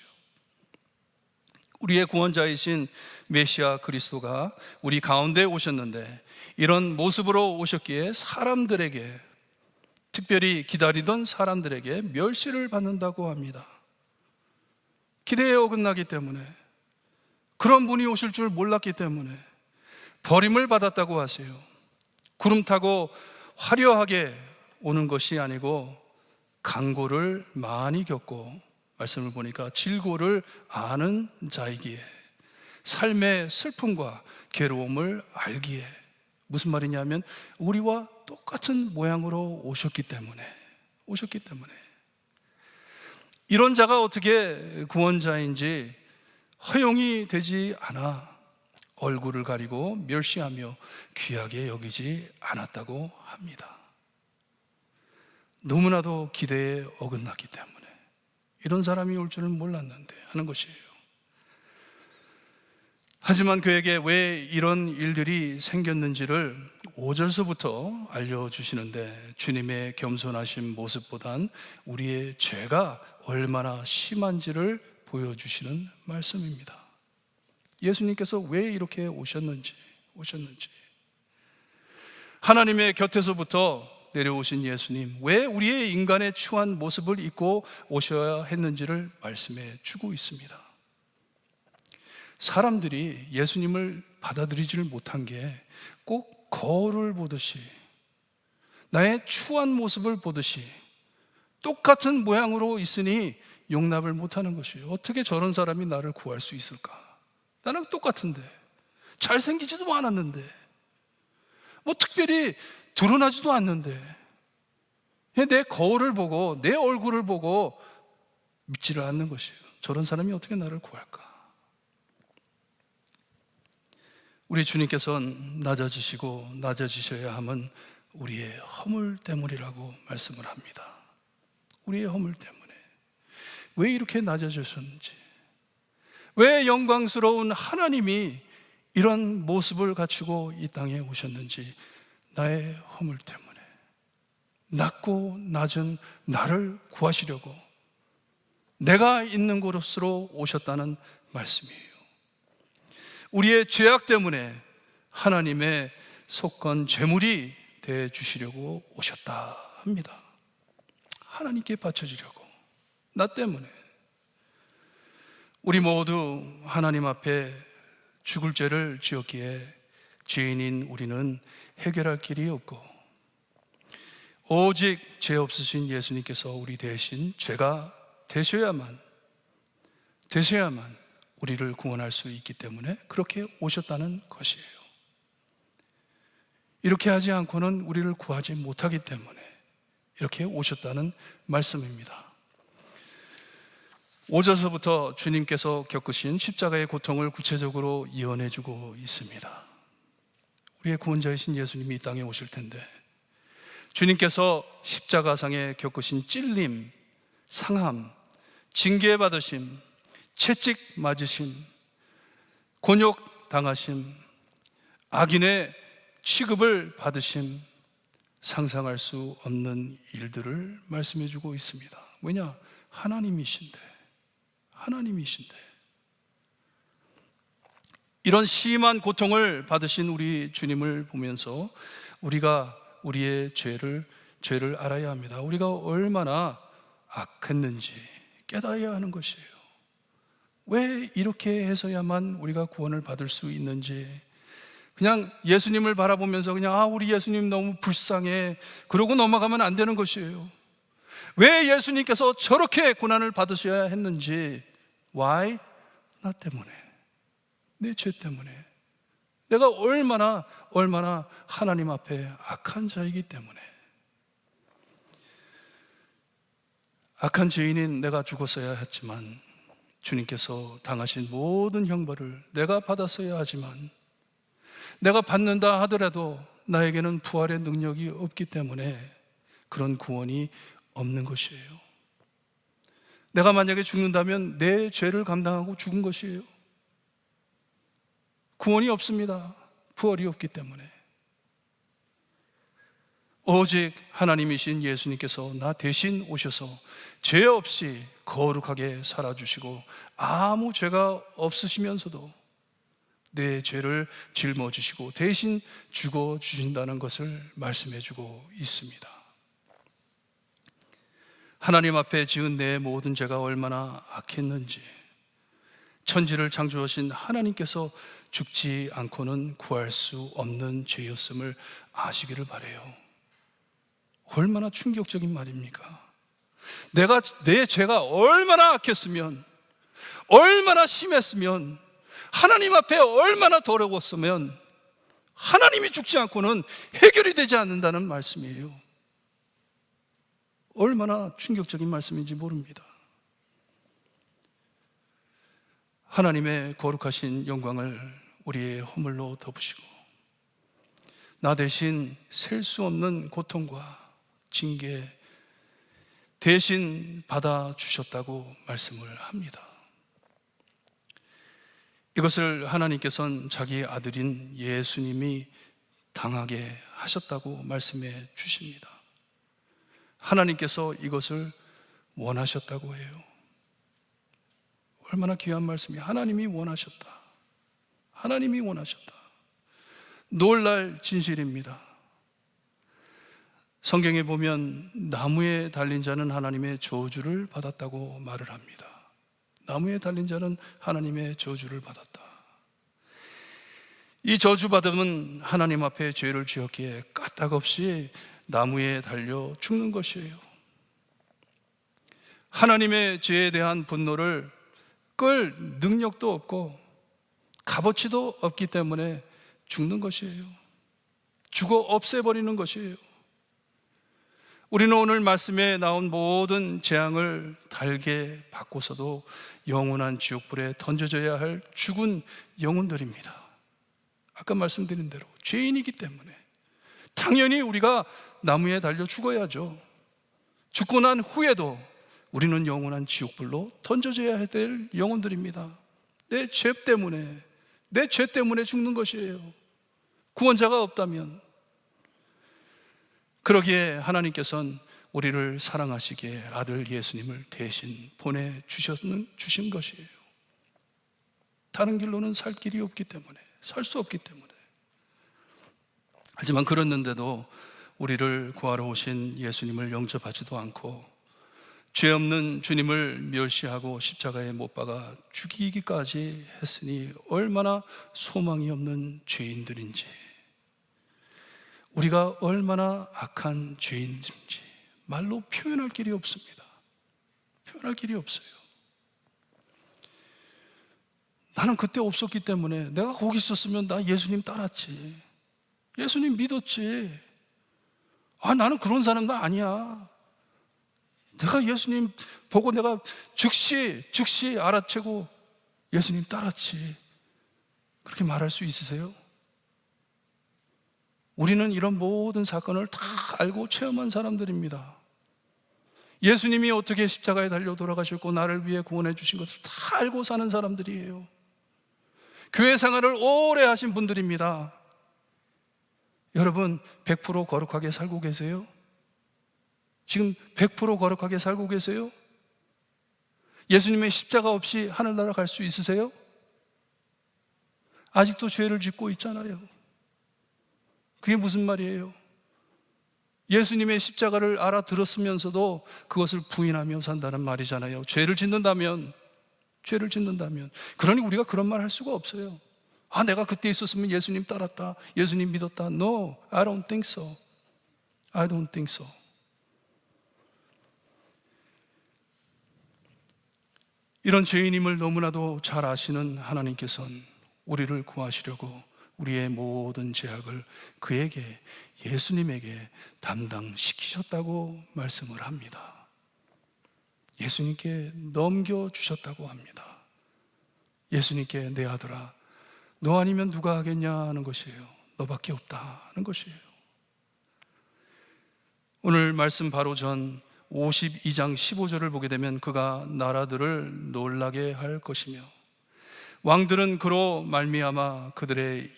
Speaker 1: 우리의 구원자이신 메시아 그리스도가 우리 가운데 오셨는데 이런 모습으로 오셨기에 사람들에게, 특별히 기다리던 사람들에게 멸시를 받는다고 합니다. 기대에 어긋나기 때문에, 그런 분이 오실 줄 몰랐기 때문에 버림을 받았다고 하세요. 구름 타고 화려하게 오는 것이 아니고 강고를 많이 겪고, 말씀을 보니까 질고를 아는 자이기에, 삶의 슬픔과 괴로움을 알기에, 무슨 말이냐면 우리와 똑같은 모양으로 오셨기 때문에 이런 자가 어떻게 구원자인지 허용이 되지 않아 얼굴을 가리고 멸시하며 귀하게 여기지 않았다고 합니다. 너무나도 기대에 어긋났기 때문에 이런 사람이 올 줄은 몰랐는데 하는 것이에요. 하지만 그에게 왜 이런 일들이 생겼는지를 5절서부터 알려주시는데, 주님의 겸손하신 모습보단 우리의 죄가 얼마나 심한지를 보여주시는 말씀입니다. 예수님께서 왜 이렇게 오셨는지, 하나님의 곁에서부터 내려오신 예수님, 왜 우리의 인간의 추한 모습을 입고 오셔야 했는지를 말씀해 주고 있습니다. 사람들이 예수님을 받아들이지를 못한 게 꼭 거울을 보듯이, 나의 추한 모습을 보듯이 똑같은 모양으로 있으니 용납을 못하는 것이에요. 어떻게 저런 사람이 나를 구할 수 있을까? 나랑 똑같은데, 잘생기지도 않았는데, 뭐 특별히 드러나지도 않는데, 내 거울을 보고 내 얼굴을 보고 믿지를 않는 것이에요. 저런 사람이 어떻게 나를 구할까? 우리 주님께서는 낮아지셔야 함은 우리의 허물 때문이라고 말씀을 합니다. 우리의 허물 때문에. 왜 이렇게 낮아지셨는지, 왜 영광스러운 하나님이 이런 모습을 갖추고 이 땅에 오셨는지, 나의 허물 때문에, 낮고 낮은 나를 구하시려고 내가 있는 곳으로 오셨다는 말씀이에요. 우리의 죄악 때문에 하나님의 속건 제물이 되어 주시려고 오셨다 합니다. 하나님께 바쳐지려고, 나 때문에. 우리 모두 하나님 앞에 죽을 죄를 지었기에 죄인인 우리는 해결할 길이 없고, 오직 죄 없으신 예수님께서 우리 대신 죄가 되셔야만 우리를 구원할 수 있기 때문에 그렇게 오셨다는 것이에요. 이렇게 하지 않고는 우리를 구하지 못하기 때문에 이렇게 오셨다는 말씀입니다. 5절서부터 주님께서 겪으신 십자가의 고통을 구체적으로 이언해 주고 있습니다. 우리의 구원자이신 예수님이 이 땅에 오실 텐데, 주님께서 십자가상에 겪으신 찔림, 상함, 징계받으심, 채찍 맞으심, 곤욕 당하심, 악인의 취급을 받으심, 상상할 수 없는 일들을 말씀해 주고 있습니다. 왜냐? 하나님이신데 이런 심한 고통을 받으신 우리 주님을 보면서 우리가 우리의 죄를 알아야 합니다. 우리가 얼마나 악했는지 깨달아야 하는 것이에요. 왜 이렇게 해서야만 우리가 구원을 받을 수 있는지, 그냥 예수님을 바라보면서 그냥 우리 예수님 너무 불쌍해 그러고 넘어가면 안 되는 것이에요. 왜 예수님께서 저렇게 고난을 받으셔야 했는지, why? 나 때문에, 내 죄 때문에, 내가 얼마나 하나님 앞에 악한 자이기 때문에. 악한 죄인인 내가 죽었어야 했지만 주님께서 당하신 모든 형벌을 내가 받았어야 하지만 내가 받는다 하더라도 나에게는 부활의 능력이 없기 때문에 그런 구원이 없는 것이에요. 내가 만약에 죽는다면 내 죄를 감당하고 죽은 것이에요. 구원이 없습니다. 부활이 없기 때문에. 오직 하나님이신 예수님께서 나 대신 오셔서 죄 없이 거룩하게 살아주시고 아무 죄가 없으시면서도 내 죄를 짊어지시고 대신 죽어주신다는 것을 말씀해주고 있습니다. 하나님 앞에 지은 내 모든 죄가 얼마나 악했는지 천지를 창조하신 하나님께서 죽지 않고는 구할 수 없는 죄였음을 아시기를 바라요. 얼마나 충격적인 말입니까? 내 죄가 얼마나 악했으면, 얼마나 심했으면, 하나님 앞에 얼마나 더러웠으면 하나님이 죽지 않고는 해결이 되지 않는다는 말씀이에요. 얼마나 충격적인 말씀인지 모릅니다. 하나님의 거룩하신 영광을 우리의 허물로 덮으시고 나 대신 셀 수 없는 고통과 징계 대신 받아주셨다고 말씀을 합니다. 이것을 하나님께서는 자기 아들인 예수님이 당하게 하셨다고 말씀해 주십니다. 하나님께서 이것을 원하셨다고 해요. 얼마나 귀한 말씀이에요. 하나님이 원하셨다. 하나님이 원하셨다. 놀랄 진실입니다. 성경에 보면 나무에 달린 자는 하나님의 저주를 받았다고 말을 합니다. 나무에 달린 자는 하나님의 저주를 받았다. 이 저주받음은 하나님 앞에 죄를 지었기에 까딱없이 나무에 달려 죽는 것이에요. 하나님의 죄에 대한 분노를 끌 능력도 없고 값어치도 없기 때문에 죽는 것이에요. 죽어 없애버리는 것이에요. 우리는 오늘 말씀에 나온 모든 재앙을 달게 받고서도 영원한 지옥불에 던져져야 할 죽은 영혼들입니다. 아까 말씀드린 대로 죄인이기 때문에 당연히 우리가 나무에 달려 죽어야죠. 죽고 난 후에도 우리는 영원한 지옥불로 던져져야 될 영혼들입니다. 내 죄 때문에 죽는 것이에요. 구원자가 없다면. 그러기에 하나님께서는 우리를 사랑하시기에 아들 예수님을 대신 보내주신 것이에요. 다른 길로는 살 길이 없기 때문에, 살 수 없기 때문에. 하지만 그랬는데도 우리를 구하러 오신 예수님을 영접하지도 않고 죄 없는 주님을 멸시하고 십자가에 못 박아 죽이기까지 했으니 얼마나 소망이 없는 죄인들인지, 우리가 얼마나 악한 죄인인지 말로 표현할 길이 없습니다. 표현할 길이 없어요. 나는 그때 없었기 때문에 내가 거기 있었으면 나 예수님 따랐지. 예수님 믿었지. 나는 그런 사람도 아니야. 내가 예수님 보고 내가 즉시 알아채고 예수님 따랐지. 그렇게 말할 수 있으세요? 우리는 이런 모든 사건을 다 알고 체험한 사람들입니다. 예수님이 어떻게 십자가에 달려 돌아가셨고 나를 위해 구원해 주신 것을 다 알고 사는 사람들이에요. 교회 생활을 오래 하신 분들입니다. 여러분 100% 거룩하게 살고 계세요? 지금 100% 거룩하게 살고 계세요? 예수님의 십자가 없이 하늘나라 갈 수 있으세요? 아직도 죄를 짓고 있잖아요. 그게 무슨 말이에요? 예수님의 십자가를 알아들었으면서도 그것을 부인하며 산다는 말이잖아요. 죄를 짓는다면. 그러니 우리가 그런 말 할 수가 없어요. 내가 그때 있었으면 예수님 따랐다, 예수님 믿었다. No, I don't think so. I don't think so. 이런 죄인임을 너무나도 잘 아시는 하나님께서는 우리를 구하시려고 우리의 모든 죄악을 그에게, 예수님에게 담당시키셨다고 말씀을 합니다. 예수님께 넘겨주셨다고 합니다. 예수님께 내 아들아, 너 아니면 누가 하겠냐 하는 것이에요. 너밖에 없다 하는 것이에요. 오늘 말씀 바로 전 52장 15절을 보게 되면 그가 나라들을 놀라게 할 것이며 왕들은 그로 말미암아 그들의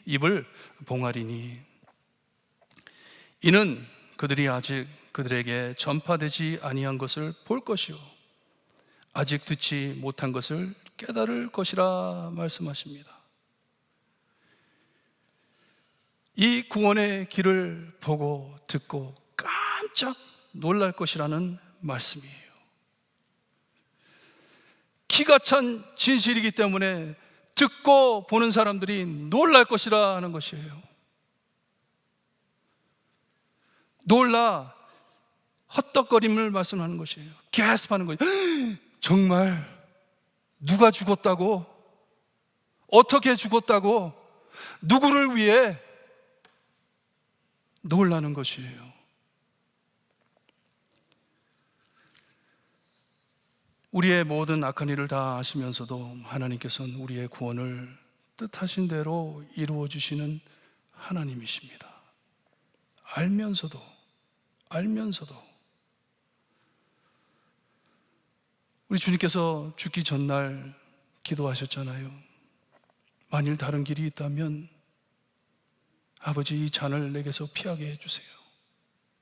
Speaker 1: 입을 봉하리니 이는 그들이 아직 그들에게 전파되지 아니한 것을 볼 것이요 아직 듣지 못한 것을 깨달을 것이라 말씀하십니다. 이 구원의 길을 보고 듣고 깜짝 놀랄 것이라는 말씀이에요. 기가 찬 진실이기 때문에 듣고 보는 사람들이 놀랄 것이라 하는 것이에요. 놀라 헛떡거림을 말씀하는 것이에요. 개스하는 거예요. 정말 누가 죽었다고? 어떻게 죽었다고? 누구를 위해? 놀라는 것이에요. 우리의 모든 악한 일을 다 아시면서도 하나님께서는 우리의 구원을 뜻하신 대로 이루어 주시는 하나님이십니다. 알면서도 우리 주님께서 죽기 전날 기도하셨잖아요. 만일 다른 길이 있다면 아버지 이 잔을 내게서 피하게 해주세요.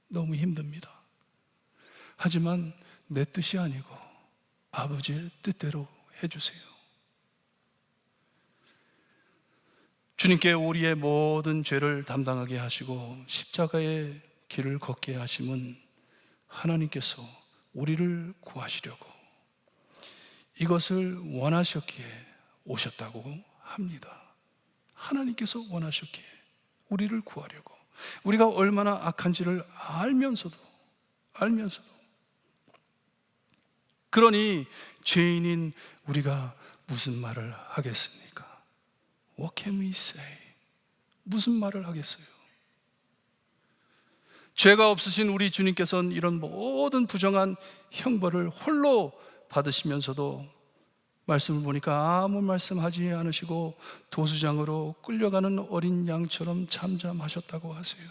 Speaker 1: 너무 힘듭니다. 하지만 내 뜻이 아니고 아버지의 뜻대로 해주세요. 주님께 우리의 모든 죄를 담당하게 하시고 십자가의 길을 걷게 하심은 하나님께서 우리를 구하시려고 이것을 원하셨기에 오셨다고 합니다. 하나님께서 원하셨기에 우리를 구하려고 우리가 얼마나 악한지를 알면서도 그러니 죄인인 우리가 무슨 말을 하겠습니까? What can we say? 무슨 말을 하겠어요? 죄가 없으신 우리 주님께서는 이런 모든 부정한 형벌을 홀로 받으시면서도 말씀을 보니까 아무 말씀하지 않으시고 도수장으로 끌려가는 어린 양처럼 잠잠하셨다고 하세요.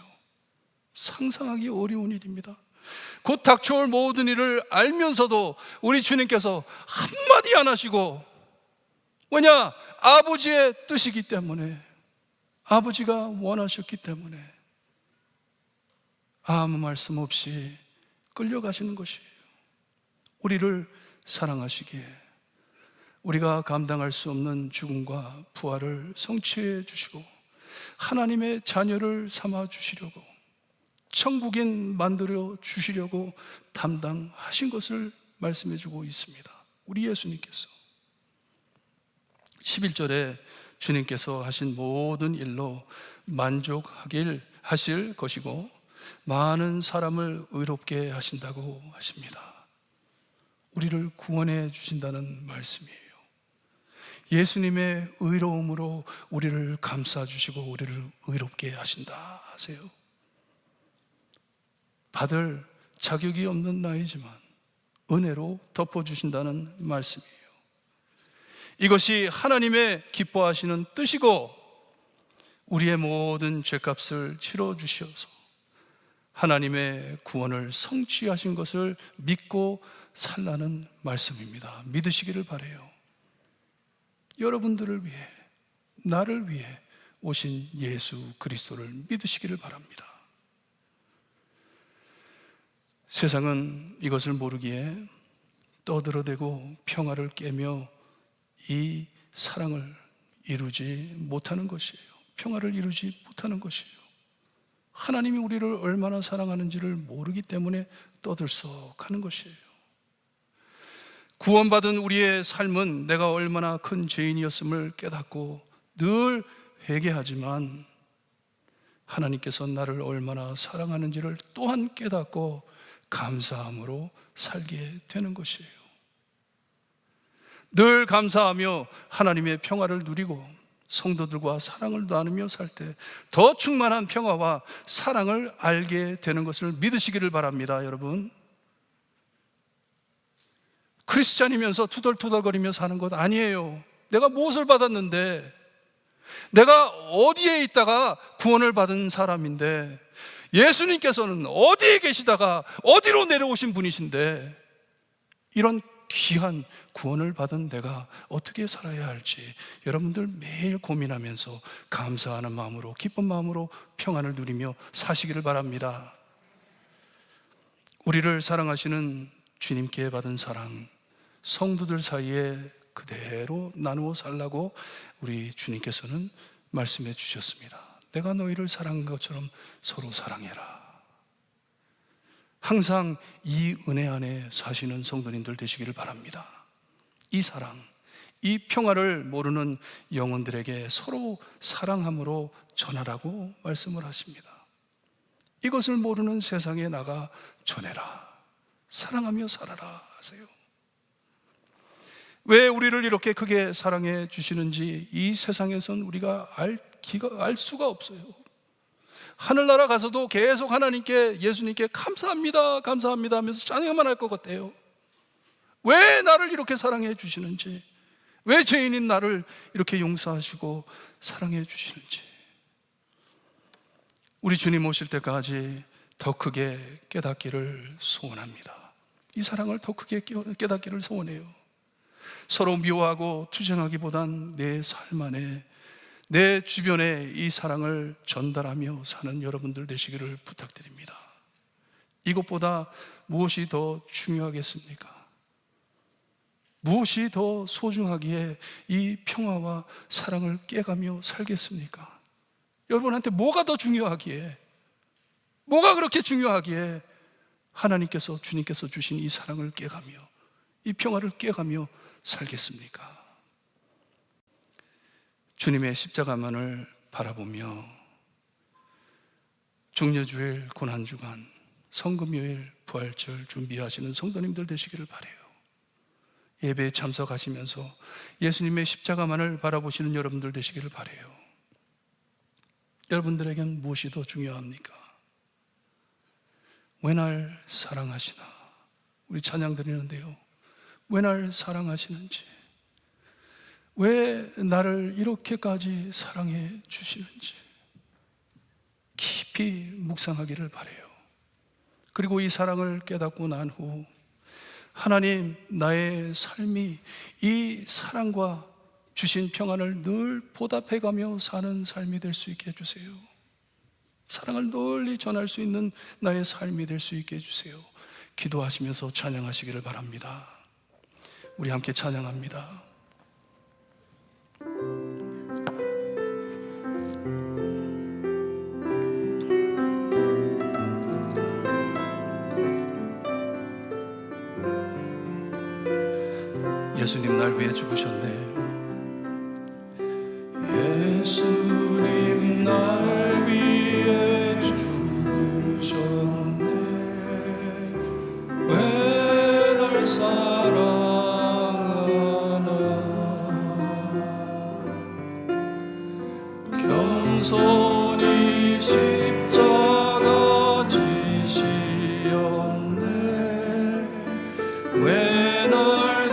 Speaker 1: 상상하기 어려운 일입니다. 곧 닥쳐올 모든 일을 알면서도 우리 주님께서 한마디 안 하시고, 왜냐? 아버지의 뜻이기 때문에, 아버지가 원하셨기 때문에 아무 말씀 없이 끌려가시는 것이에요. 우리를 사랑하시기에 우리가 감당할 수 없는 죽음과 부활을 성취해 주시고 하나님의 자녀를 삼아 주시려고, 천국인 만들어 주시려고 담당하신 것을 말씀해 주고 있습니다. 우리 예수님께서 11절에 주님께서 하신 모든 일로 만족하실 것이고 많은 사람을 의롭게 하신다고 하십니다. 우리를 구원해 주신다는 말씀이에요. 예수님의 의로움으로 우리를 감싸 주시고 우리를 의롭게 하신다 하세요. 받을 자격이 없는 나이지만 은혜로 덮어주신다는 말씀이에요. 이것이 하나님의 기뻐하시는 뜻이고 우리의 모든 죄값을 치러주셔서 하나님의 구원을 성취하신 것을 믿고 살라는 말씀입니다. 믿으시기를 바라요. 여러분들을 위해, 나를 위해 오신 예수 그리스도를 믿으시기를 바랍니다. 세상은 이것을 모르기에 떠들어대고 평화를 깨며 이 사랑을 이루지 못하는 것이에요. 평화를 이루지 못하는 것이에요. 하나님이 우리를 얼마나 사랑하는지를 모르기 때문에 떠들썩하는 것이에요. 구원받은 우리의 삶은 내가 얼마나 큰 죄인이었음을 깨닫고 늘 회개하지만 하나님께서 나를 얼마나 사랑하는지를 또한 깨닫고 감사함으로 살게 되는 것이에요. 늘 감사하며 하나님의 평화를 누리고 성도들과 사랑을 나누며 살 때 더 충만한 평화와 사랑을 알게 되는 것을 믿으시기를 바랍니다. 여러분, 크리스찬이면서 투덜투덜거리며 사는 것 아니에요. 내가 무엇을 받았는데, 내가 어디에 있다가 구원을 받은 사람인데, 예수님께서는 어디에 계시다가 어디로 내려오신 분이신데, 이런 귀한 구원을 받은 내가 어떻게 살아야 할지 여러분들 매일 고민하면서 감사하는 마음으로, 기쁜 마음으로 평안을 누리며 사시기를 바랍니다. 우리를 사랑하시는 주님께 받은 사랑, 성도들 사이에 그대로 나누어 살라고 우리 주님께서는 말씀해 주셨습니다. 내가 너희를 사랑한 것처럼 서로 사랑해라. 항상 이 은혜 안에 사시는 성도님들 되시기를 바랍니다. 이 사랑, 이 평화를 모르는 영혼들에게 서로 사랑함으로 전하라고 말씀을 하십니다. 이것을 모르는 세상에 나가 전해라. 사랑하며 살아라 하세요. 왜 우리를 이렇게 크게 사랑해 주시는지 이 세상에선 우리가 알 수가 없어요. 하늘나라 가서도 계속 하나님께, 예수님께 감사합니다, 감사합니다 하면서 찬양만 할 것 같아요. 왜 나를 이렇게 사랑해 주시는지, 왜 죄인인 나를 이렇게 용서하시고 사랑해 주시는지, 우리 주님 오실 때까지 더 크게 깨닫기를 소원합니다. 이 사랑을 더 크게 깨닫기를 소원해요. 서로 미워하고 투쟁하기보단 내 삶 안에, 내 주변에 이 사랑을 전달하며 사는 여러분들 되시기를 부탁드립니다. 이것보다 무엇이 더 중요하겠습니까? 무엇이 더 소중하기에 이 평화와 사랑을 깨가며 살겠습니까? 여러분한테 뭐가 더 중요하기에, 뭐가 그렇게 중요하기에 하나님께서, 주님께서 주신 이 사랑을 깨가며, 이 평화를 깨가며 살겠습니까? 주님의 십자가만을 바라보며 종려주일, 고난주간, 성금요일, 부활절 준비하시는 성도님들 되시기를 바라요. 예배에 참석하시면서 예수님의 십자가만을 바라보시는 여러분들 되시기를 바라요. 여러분들에겐 무엇이 더 중요합니까? 왜 날 사랑하시나? 우리 찬양 드리는데요, 왜 날 사랑하시는지, 왜 나를 이렇게까지 사랑해 주시는지 깊이 묵상하기를 바라요. 그리고 이 사랑을 깨닫고 난 후 하나님, 나의 삶이 이 사랑과 주신 평안을 늘 보답해가며 사는 삶이 될 수 있게 해주세요. 사랑을 널리 전할 수 있는 나의 삶이 될 수 있게 해주세요. 기도하시면서 찬양하시기를 바랍니다. 우리 함께 찬양합니다. 예수님 날 위해 죽으셨네. 예수님 날 위해 죽으셨네. 왜 날 사랑하나. 겸손히 십자가 지시었네. 왜 날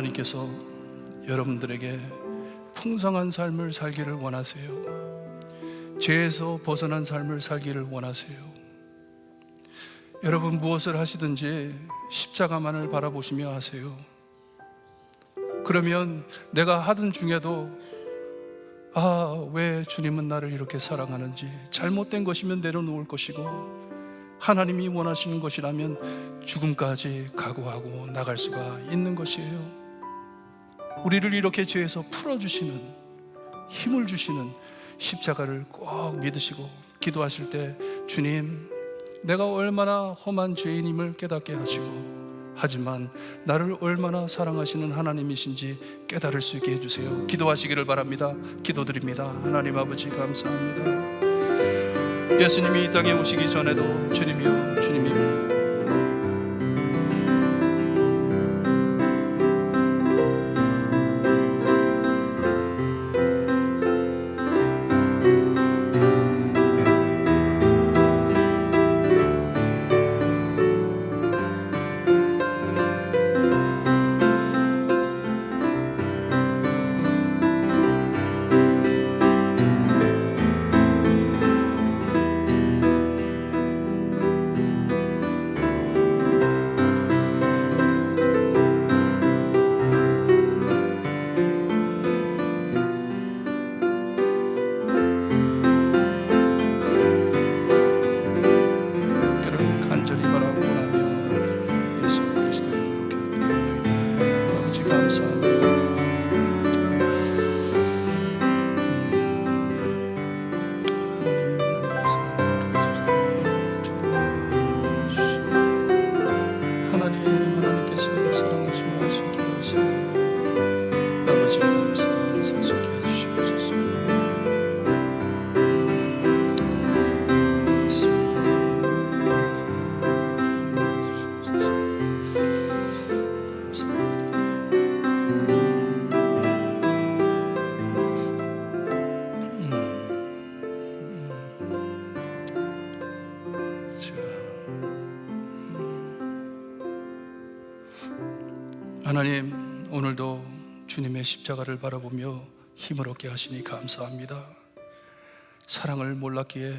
Speaker 1: 하나님께서 여러분들에게 풍성한 삶을 살기를 원하세요. 죄에서 벗어난 삶을 살기를 원하세요. 여러분 무엇을 하시든지 십자가만을 바라보시며 하세요. 그러면 내가 하던 중에도 왜 주님은 나를 이렇게 사랑하는지, 잘못된 것이면 내려놓을 것이고 하나님이 원하시는 것이라면 죽음까지 각오하고 나갈 수가 있는 것이에요. 우리를 이렇게 죄에서 풀어주시는, 힘을 주시는 십자가를 꼭 믿으시고 기도하실 때 주님, 내가 얼마나 험한 죄인임을 깨닫게 하시고 하지만 나를 얼마나 사랑하시는 하나님이신지 깨달을 수 있게 해주세요. 기도하시기를 바랍니다. 기도드립니다. 하나님 아버지 감사합니다. 예수님이 이 땅에 오시기 전에도 주님이여, 주님이 하나님, 오늘도 주님의 십자가를 바라보며 힘을 얻게 하시니 감사합니다. 사랑을 몰랐기에,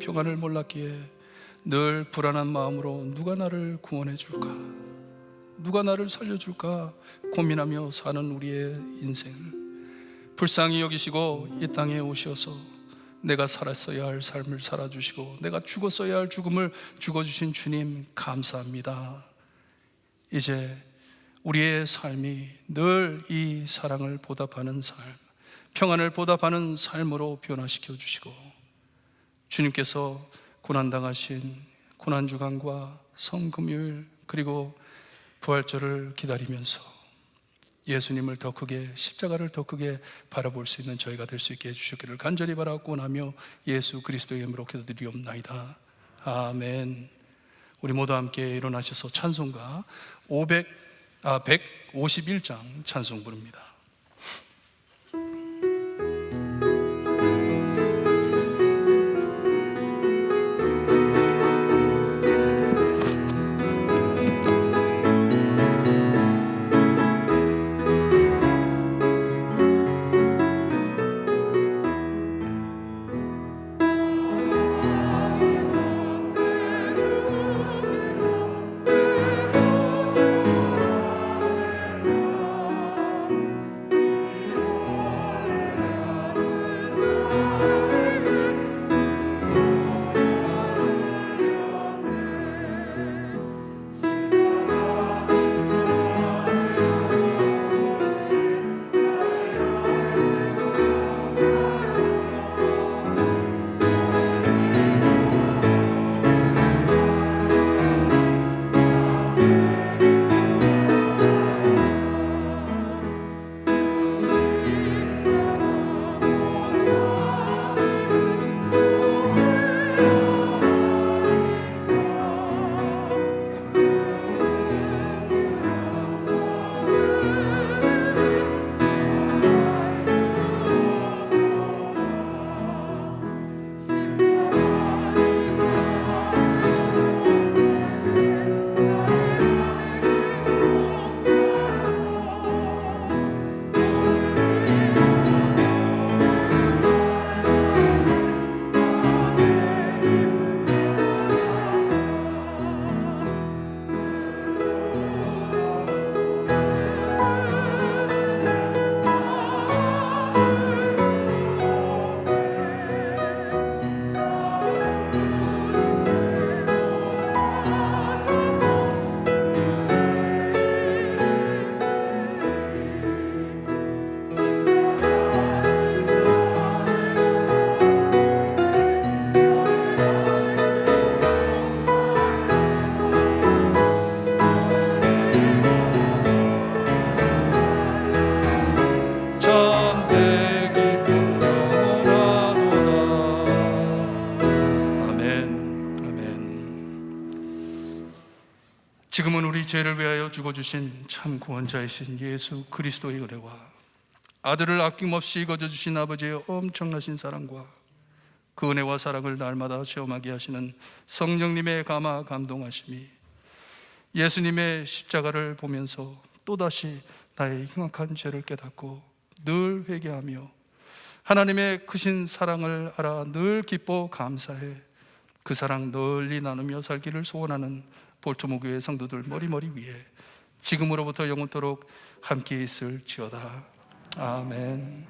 Speaker 1: 평안을 몰랐기에 늘 불안한 마음으로 누가 나를 구원해 줄까, 누가 나를 살려줄까 고민하며 사는 우리의 인생을 불쌍히 여기시고 이 땅에 오셔서 내가 살았어야 할 삶을 살아주시고 내가 죽었어야 할 죽음을 죽어주신 주님 감사합니다. 이제 우리의 삶이 늘 이 사랑을 보답하는 삶, 평안을 보답하는 삶으로 변화시켜 주시고 주님께서 고난당하신 고난주간과 성금요일 그리고 부활절을 기다리면서 예수님을 더 크게, 십자가를 더 크게 바라볼 수 있는 저희가 될 수 있게 해주시기를 간절히 바라고 나며 예수 그리스도의 이름으로 기도드리옵나이다. 아멘. 우리 모두 함께 일어나셔서 찬송가 151장 찬송 부릅니다. 지금은 우리 죄를 위하여 죽어주신 참 구원자이신 예수 그리스도의 은혜와 아들을 아낌없이 거저주신 아버지의 엄청나신 사랑과 그 은혜와 사랑을 날마다 체험하게 하시는 성령님의 감화 감동하심이 예수님의 십자가를 보면서 또다시 나의 흉악한 죄를 깨닫고 늘 회개하며 하나님의 크신 사랑을 알아 늘 기뻐 감사해 그 사랑 널리 나누며 살기를 소원하는 볼트모교회 성도들 머리머리 위에 지금으로부터 영원토록 함께 있을지어다. 아멘.